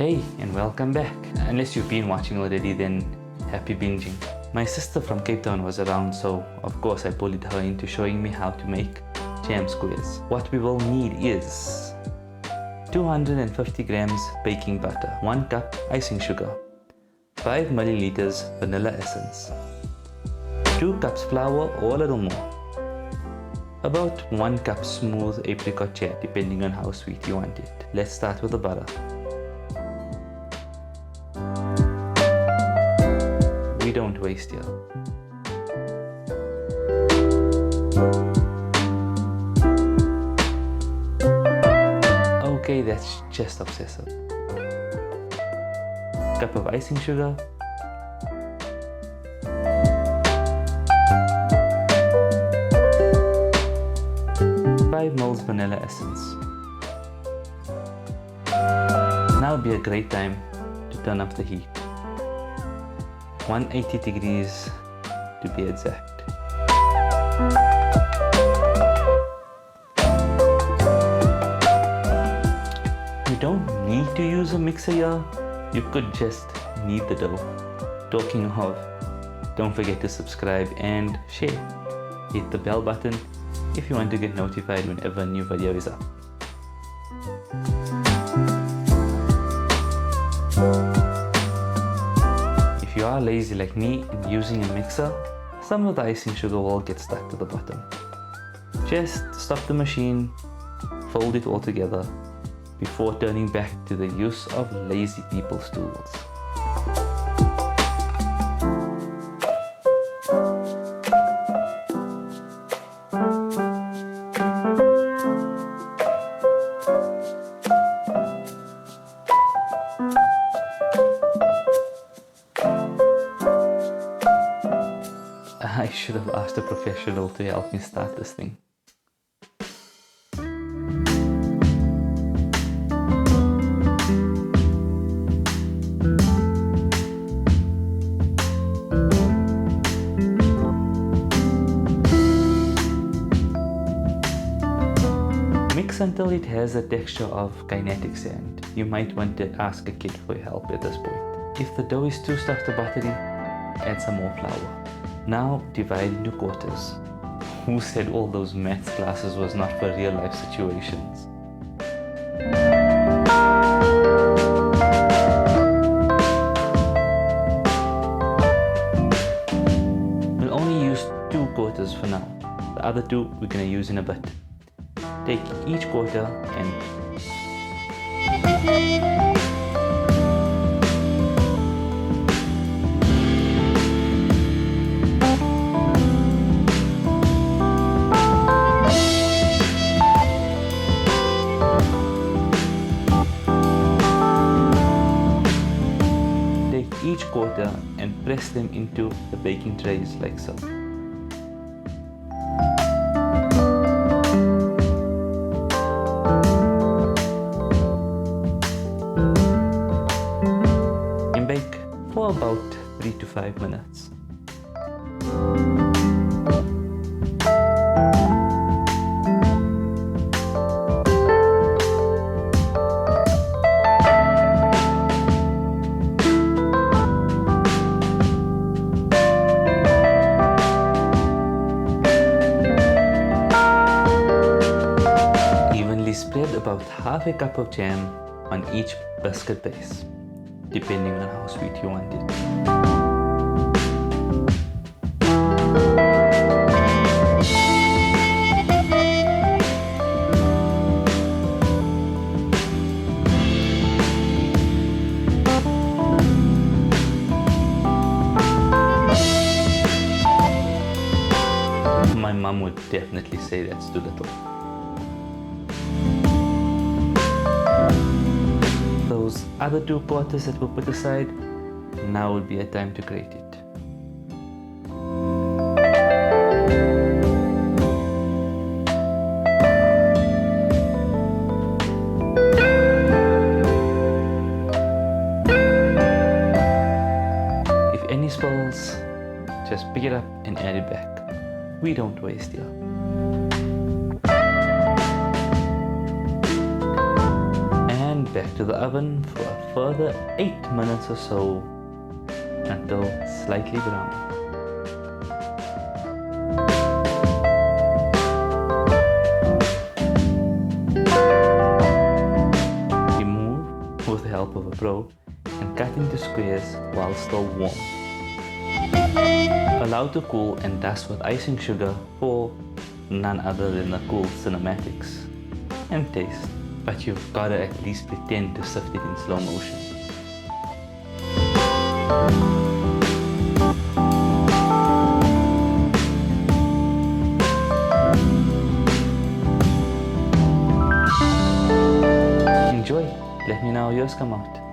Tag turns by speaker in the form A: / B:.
A: Hey, and welcome back. Unless you've been watching already, then happy binging. My sister from Cape Town was around, so of course I bullied her into showing me how to make jam squares. What we will need is 250 grams baking butter, 1 cup icing sugar, 5 milliliters vanilla essence, 2 cups flour or a little more, about 1 cup smooth apricot jam depending on how sweet you want it. Let's start with the butter. We don't waste here. Okay, that's just obsessive. Cup of icing sugar, five mils vanilla essence. Now would be a great time to turn up the heat. 180 degrees to be exact. You don't need to use a mixer here, you could just knead the dough. Talking of, don't forget to subscribe and share. Hit the bell button if you want to get notified whenever a new video is up. If you are lazy like me and using a mixer, some of the icing sugar will get stuck to the bottom. Just stop the machine, fold it all together before turning back to the use of lazy people's tools. I should have asked a professional to help me start this thing. Mix until it has a texture of kinetic sand. You might want to ask a kid for help at this point. If the dough is too stuffed or buttery, add some more flour. Now divide into quarters. Who said all those maths classes was not for real life situations? We'll only use 2 quarters for now. The other 2 we're going to use in a bit. Take each quarter and each quarter and press them into the baking trays like so. And bake for about 3 to 5 minutes. Spread about half a cup of jam on each biscuit base, depending on how sweet you want it. My mom would definitely say that's too little. Those other 2 quarters that were put aside, now would be a time to grate it. If any spills, just pick it up and add it back. We don't waste here. back to the oven for a further 8 minutes or so until slightly brown. Remove with the help of a pro and cut into squares while still warm. Allow to cool and dust with icing sugar for none other than the cool cinematics. And taste, but you've gotta at least pretend to sift it in slow motion. Enjoy! Let me know how yours come out.